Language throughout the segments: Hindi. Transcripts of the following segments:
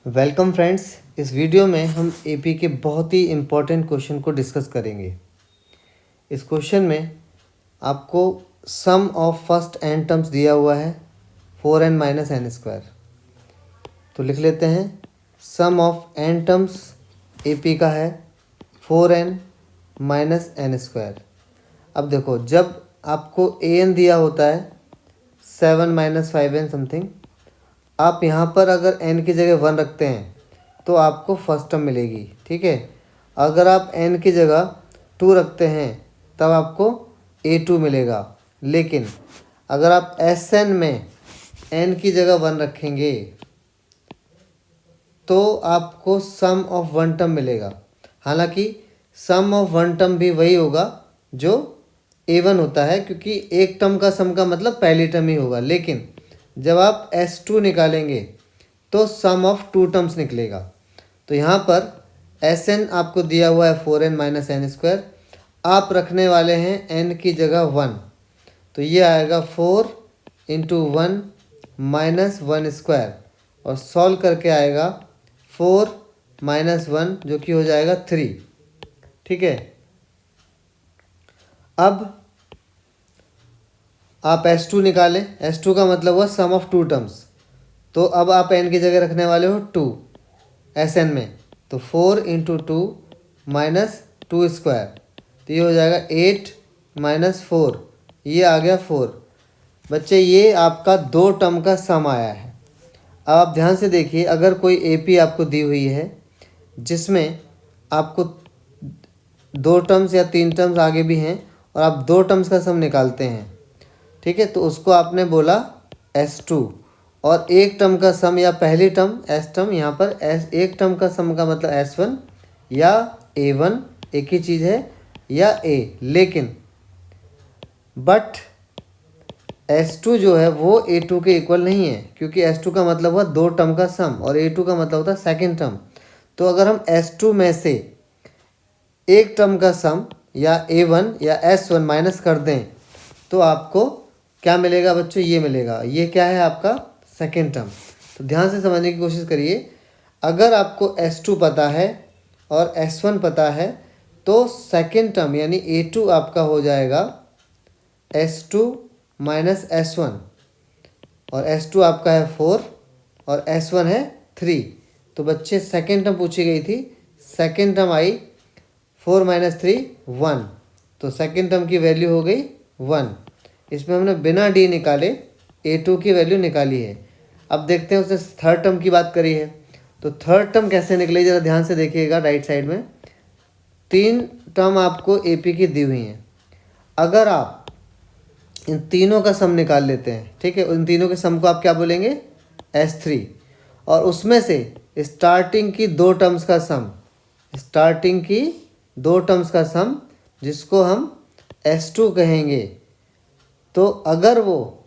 Welcome friends. इस वीडियो में हम एपी के बहुत ही इम्पोर्टेंट क्वेश्चन को डिस्कस करेंगे। इस क्वेश्चन में आपको सम ऑफ फर्स्ट एन टर्म्स दिया हुआ है 4n माइनस एन स्क्वायर। तो लिख लेते हैं, सम ऑफ एन टर्म्स एपी का है 4n माइनस एन स्क्वायर। अब देखो, जब आपको an दिया होता है 7 माइनस 5n समथिंग, आप यहाँ पर अगर n की जगह 1 रखते हैं तो आपको फर्स्ट टर्म मिलेगी, ठीक है। अगर आप n की जगह 2 रखते हैं तब आपको a2 मिलेगा। लेकिन अगर आप Sn में n की जगह 1 रखेंगे तो आपको सम ऑफ वन टर्म मिलेगा। हालांकि सम ऑफ वन टर्म भी वही होगा जो a1 होता है, क्योंकि एक टर्म का सम का मतलब पहली टर्म ही होगा। लेकिन जब आप S2 निकालेंगे तो सम ऑफ टू टर्म्स निकलेगा। तो यहाँ पर Sn आपको दिया हुआ है 4n माइनस एन स्क्वायर, आप रखने वाले हैं n की जगह 1, तो ये आएगा 4 इंटू 1 माइनस 1 स्क्वायर, और सॉल्व करके आएगा 4 माइनस 1 जो कि हो जाएगा 3, ठीक है। अब आप S2 निकालें, S2 का मतलब हुआ सम ऑफ टू टर्म्स। तो अब आप n की जगह रखने वाले हो 2 Sn में, तो 4 इंटू 2 माइनस 2 स्क्वायर, तो ये हो जाएगा 8 माइनस 4, ये आ गया 4। बच्चे, ये आपका दो टर्म का सम आया है। अब आप ध्यान से देखिए, अगर कोई एपी आपको दी हुई है जिसमें आपको 2 टर्म्स या 3 टर्म्स आगे भी हैं और आप 2 टर्म्स का सम निकालते हैं, ठीक है, तो उसको आपने बोला S2। और एक टर्म का सम या पहली टर्म S टर्म, यहाँ पर एक टर्म का सम का मतलब S1 या A1 एक ही चीज़ है, या A। लेकिन बट S2 जो है वो A2 के इक्वल नहीं है, क्योंकि S2 का मतलब हुआ दो टर्म का सम और A2 का मतलब होता है सेकेंड टर्म। तो अगर हम S2 में से एक टर्म का सम या A1 या S1 माइनस कर दें तो आपको क्या मिलेगा बच्चों? ये मिलेगा। ये क्या है? आपका सेकेंड टर्म। तो ध्यान से समझने की कोशिश करिए। अगर आपको S2 पता है और S1 पता है तो सेकेंड टर्म यानी A2 आपका हो जाएगा S2 माइनस S1, और S2 आपका है 4 और S1 है 3। तो बच्चे, सेकेंड टर्म पूछी गई थी, सेकेंड टर्म आई 4 माइनस 3 1, तो सेकेंड टर्म की वैल्यू हो गई 1। इसमें हमने बिना डी निकाले A2 की वैल्यू निकाली है। अब देखते हैं उसने थर्ड टर्म की बात करी है, तो थर्ड टर्म कैसे निकली ज़रा ध्यान से देखिएगा। राइट साइड में 3 टर्म आपको एपी की दी हुई हैं। अगर आप इन तीनों का सम निकाल लेते हैं, ठीक है, इन तीनों के सम को आप क्या बोलेंगे? S3। और उसमें से स्टार्टिंग की 2 टर्म्स का सम, स्टार्टिंग की 2 टर्म्स का सम जिसको हम S2 कहेंगे, तो अगर वो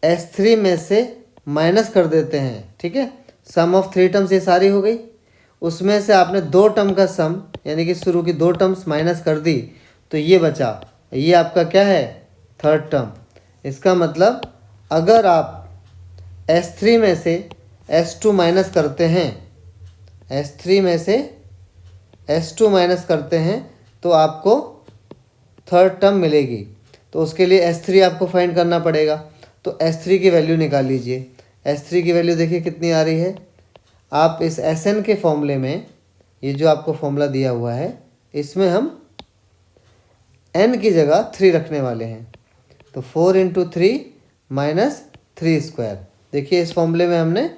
S3 में से माइनस कर देते हैं, ठीक है, सम ऑफ 3 टर्म्स ये सारी हो गई, उसमें से आपने 2 टर्म का सम यानी कि शुरू की 2 टर्म्स माइनस कर दी, तो ये बचा, ये आपका क्या है? Third term. इसका मतलब अगर आप S3 में से S2 माइनस करते हैं, S3 में से S2 माइनस करते हैं तो आपको थर्ड टर्म मिलेगी। तो उसके लिए S3 आपको फाइंड करना पड़ेगा। तो S3 की वैल्यू निकाल लीजिए। S3 की वैल्यू देखिए कितनी आ रही है। आप इस Sn के फॉर्मूले में, ये जो आपको फॉर्मूला दिया हुआ है, इसमें हम n की जगह 3 रखने वाले हैं। तो 4 इंटू 3 माइनस 3 स्क्वायर। देखिए इस फॉर्मूले में हमने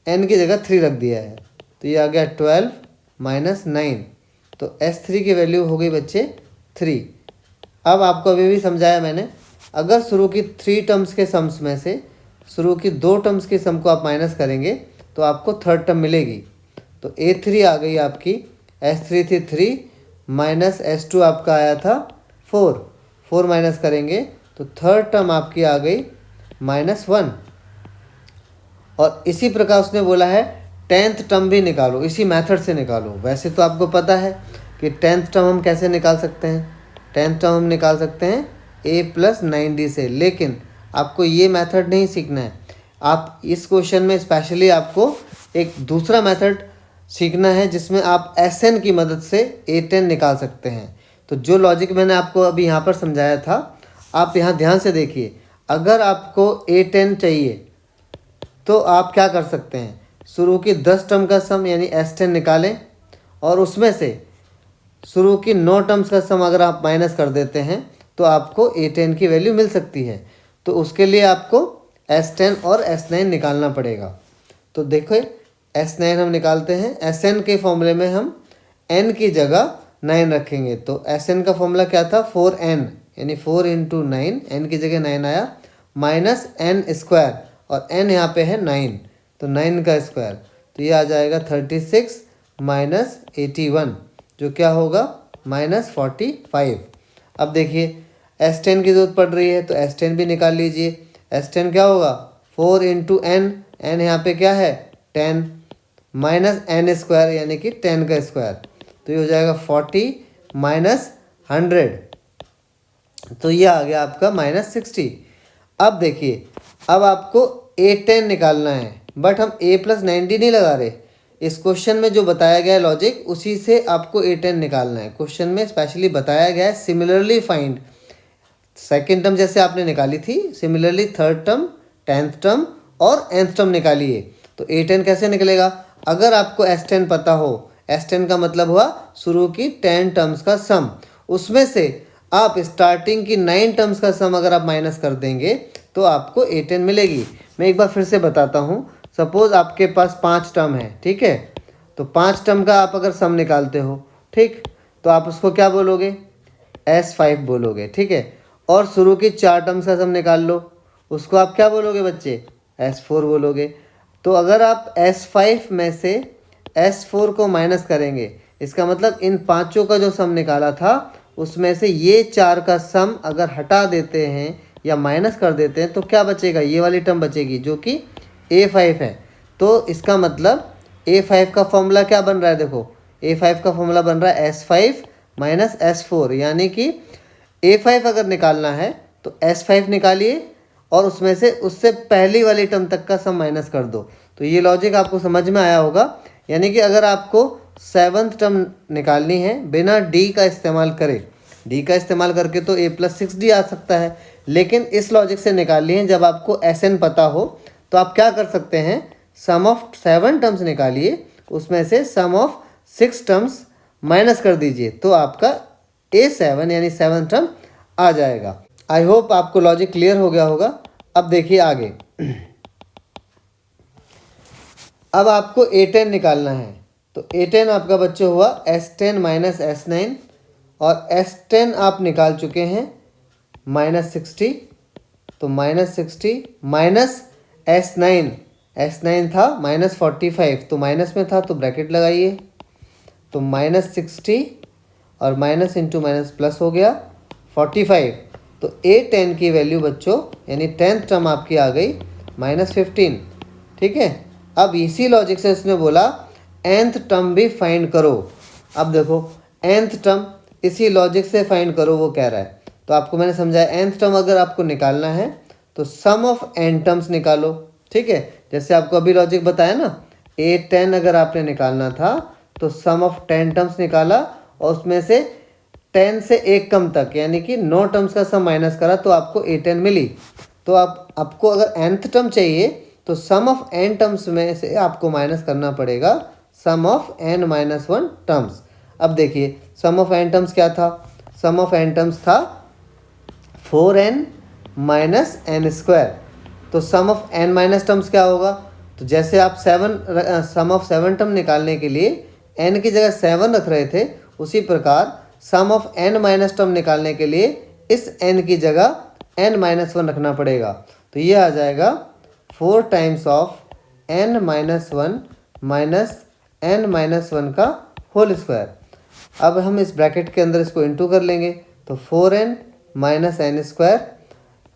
n की जगह 3 रख दिया है, तो ये आ गया 12 माइनस 9। तो S3 की वैल्यू हो गई बच्चे 3। अब आपको अभी भी समझाया मैंने, अगर शुरू की 3 टर्म्स के सम्स में से शुरू की 2 टर्म्स के सम को आप माइनस करेंगे तो आपको थर्ड टर्म मिलेगी। तो A3 आ गई आपकी, S3 थी 3 माइनस S2 आपका आया था 4, 4 माइनस करेंगे तो थर्ड टर्म आपकी आ गई -1। और इसी प्रकार उसने बोला है 10th टर्म भी निकालो, इसी मेथड से निकालो। वैसे तो आपको पता है कि 10th टर्म हम कैसे निकाल सकते हैं। 10th टर्म हम निकाल सकते हैं A प्लस 9D से, लेकिन आपको ये मेथड नहीं सीखना है। आप इस क्वेश्चन में स्पेशली आपको एक दूसरा मेथड सीखना है जिसमें आप Sn की मदद से A10 निकाल सकते हैं। तो जो लॉजिक मैंने आपको अभी यहाँ पर समझाया था, आप यहाँ ध्यान से देखिए। अगर आपको A10 चाहिए तो आप क्या कर सकते हैं, शुरू की 10 टर्म का सम यानी S10 निकालें, और उसमें से शुरू की 9 टर्म्स का सम अगर आप माइनस कर देते हैं तो आपको A10 की वैल्यू मिल सकती है। तो उसके लिए आपको S10 और S9 निकालना पड़ेगा। तो देखो S9 हम निकालते हैं। Sn के फॉर्मूले में हम n की जगह 9 रखेंगे। तो Sn का फॉर्मूला क्या था, 4n, यानी 4 इंटू 9, n की जगह 9 आया, माइनस n स्क्वायर, और n यहाँ पे है 9, तो 9 का स्क्वायर, तो ये आ जाएगा 36 माइनस 81, जो क्या होगा -45। अब देखिए S10 की जरूरत पड़ रही है तो S10 भी निकाल लीजिए। S10 क्या होगा, 4 इंटू n, n यहाँ पे क्या है 10, माइनस n स्क्वायर यानी कि 10 का स्क्वायर, तो ये हो जाएगा 40 माइनस 100, तो ये आ गया आपका -60। अब देखिए, अब आपको A10 निकालना है, बट हम A+90 नहीं लगा रहे। इस क्वेश्चन में जो बताया गया है लॉजिक, उसी से आपको A10 निकालना है। क्वेश्चन में स्पेशली बताया गया है सिमिलरली फाइंड, सेकेंड टर्म जैसे आपने निकाली थी, similarly third term, 10th term और nth टर्म निकालिए। तो A10 कैसे निकलेगा, अगर आपको S10 पता हो, S10 का मतलब हुआ शुरू की 10 टर्म्स का सम, उसमें से आप स्टार्टिंग की 9 टर्म्स का सम अगर आप माइनस कर देंगे तो आपको A10 मिलेगी। मैं एक बार फिर से बताता हूँ। सपोज आपके पास 5 टर्म है, ठीक है, तो 5 टर्म का आप अगर सम निकालते हो, ठीक, तो आप उसको क्या बोलोगे, S5 बोलोगे, ठीक है। और शुरू की 4 टर्म्स का सम निकाल लो, उसको आप क्या बोलोगे बच्चे, S4 बोलोगे। तो अगर आप S5 में से S4 को माइनस करेंगे, इसका मतलब इन पांचों का जो सम निकाला था उसमें से ये 4 का सम अगर हटा देते हैं या माइनस कर देते हैं तो क्या बचेगा, ये वाली टर्म बचेगी जो कि A5 है। तो इसका मतलब A5 का फॉर्मूला क्या बन रहा है, देखो A5 का फॉर्मूला बन रहा है S5 माइनस S4, यानी कि A5 अगर निकालना है तो S5 निकालिए और उसमें से उससे पहली वाली टर्म तक का सम माइनस कर दो। तो ये लॉजिक आपको समझ में आया होगा। यानी कि अगर आपको 7th टर्म निकालनी है बिना D का इस्तेमाल करे, D का इस्तेमाल करके तो A+6D आ सकता है, लेकिन इस लॉजिक से निकालनी है जब आपको Sn पता हो, तो आप क्या कर सकते हैं, सम ऑफ 7 टर्म्स निकालिए, उसमें से सम ऑफ 6 टर्म्स माइनस कर दीजिए, तो आपका A7 यानी 7th टर्म आ जाएगा। आई होप आपको लॉजिक क्लियर हो गया होगा। अब देखिए आगे, अब आपको A10 निकालना है। तो A10 आपका बच्चे हुआ S10 माइनस S9, और S10 आप निकाल चुके हैं -60, तो -60 माइनस S9, S9 था -45, तो माइनस में था तो ब्रैकेट लगाइए, तो -60 और माइनस इंटू माइनस प्लस हो गया 45। तो A10 की वैल्यू बच्चों यानी 10th टर्म आपकी आ गई -15, ठीक है। अब इसी लॉजिक से उसने बोला nth टर्म भी फाइंड करो। अब देखो nth टर्म इसी लॉजिक से फाइंड करो वो कह रहा है, तो आपको मैंने समझाया nth टर्म अगर आपको निकालना है तो सम ऑफ n टर्म्स निकालो, ठीक है। जैसे आपको अभी लॉजिक बताया ना, A10 अगर आपने निकालना था तो सम ऑफ 10 टर्म्स निकाला और उसमें से 10 से एक कम तक यानी कि 9 टर्म्स का सम माइनस करा तो आपको A10 मिली। तो आपको अगर nth टर्म चाहिए तो सम ऑफ n टर्म्स में से आपको माइनस करना पड़ेगा सम ऑफ n माइनस 1 टर्म्स। अब देखिए सम ऑफ n टर्म्स क्या था, सम ऑफ n टर्म्स था 4n माइनस n स्क्वायर। तो सम ऑफ n माइनस टर्म्स क्या होगा, तो जैसे आप सम ऑफ 7 टर्म निकालने के लिए n की जगह 7 रख रहे थे, उसी प्रकार सम ऑफ n माइनस टर्म निकालने के लिए इस n की जगह n माइनस 1 रखना पड़ेगा। तो ये आ जाएगा 4 times of n minus 1 minus n minus 1 का होल स्क्वायर। अब हम इस ब्रैकेट के अंदर इसको इंटू कर लेंगे, तो 4n minus n square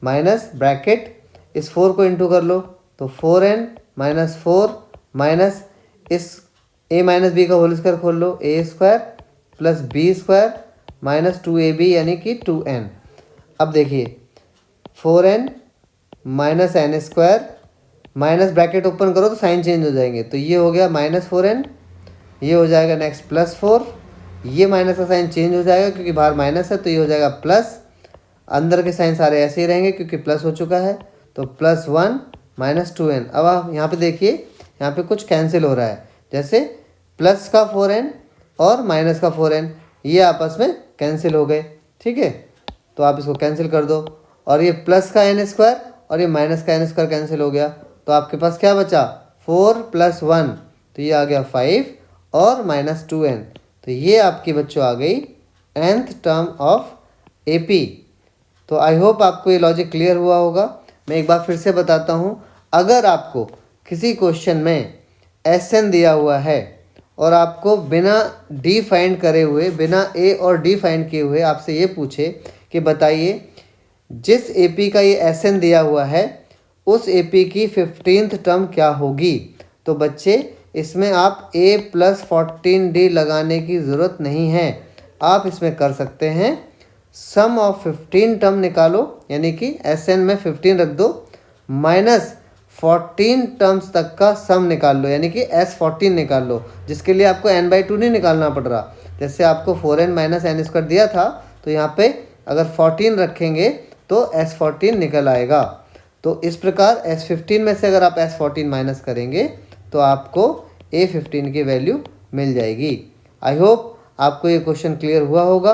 minus bracket, इस 4 को इंटू कर लो तो 4n माइनस 4 माइनस इस a माइनस बी का होल स्क्वायर खोल लो, a square plus B square minus 2ab यानी कि 2n। अब देखिए 4n minus n square minus bracket open करो तो साइन चेंज हो जाएंगे। तो ये हो गया -4n, ये हो जाएगा नेक्स्ट +4, ये माइनस का साइन चेंज हो जाएगा क्योंकि बाहर माइनस है, तो ये हो जाएगा प्लस, अंदर के साइन सारे ऐसे ही रहेंगे क्योंकि प्लस हो चुका है। तो +1 -2n। अब आप यहाँ पे देखिए, यहाँ पे कुछ कैंसिल हो रहा है, जैसे प्लस का 4n और माइनस का 4n ये आपस में कैंसिल हो गए, ठीक है। तो आप इसको कैंसिल कर दो, और ये प्लस का n² और ये माइनस का n² कैंसिल हो गया, तो आपके पास क्या बचा 4 + 1, तो ये आ गया 5 और -2n। तो ये आपकी बच्चों आ गई nth टर्म ऑफ AP। तो आई होप आपको ये लॉजिक क्लियर हुआ होगा। मैं एक बार फिर से बताता हूँ, अगर आपको किसी क्वेश्चन में SN दिया हुआ है और आपको बिना D फाइंड करे हुए, बिना A और D फाइंड किए हुए आपसे ये पूछे कि बताइए जिस AP का ये SN दिया हुआ है उस AP की 15th टर्म क्या होगी, तो बच्चे इसमें आप A + 14D लगाने की ज़रूरत नहीं है। आप इसमें कर सकते हैं सम ऑफ 15 टर्म निकालो, यानी कि SN में 15 रख दो, -14 टर्म्स तक का सम निकाल लो, यानी कि S14 निकाल लो, जिसके लिए आपको n/2 नहीं निकालना पड़ रहा। जैसे आपको 4n - n² दिया था, तो यहाँ पे अगर 14 रखेंगे तो S14 निकल आएगा। तो इस प्रकार S15 में से अगर आप S14 माइनस करेंगे तो आपको A15 की वैल्यू मिल जाएगी। आई होप आपको ये क्वेश्चन क्लियर हुआ होगा।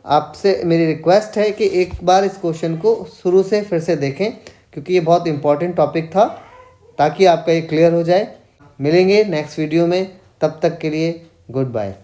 आपसे मेरी रिक्वेस्ट है कि एक बार इस क्वेश्चन को शुरू से फिर से देखें, क्योंकि ये बहुत इंपॉर्टेंट टॉपिक था, ताकि आपका ये क्लियर हो जाए। मिलेंगे नेक्स्ट वीडियो में, तब तक के लिए गुड बाय।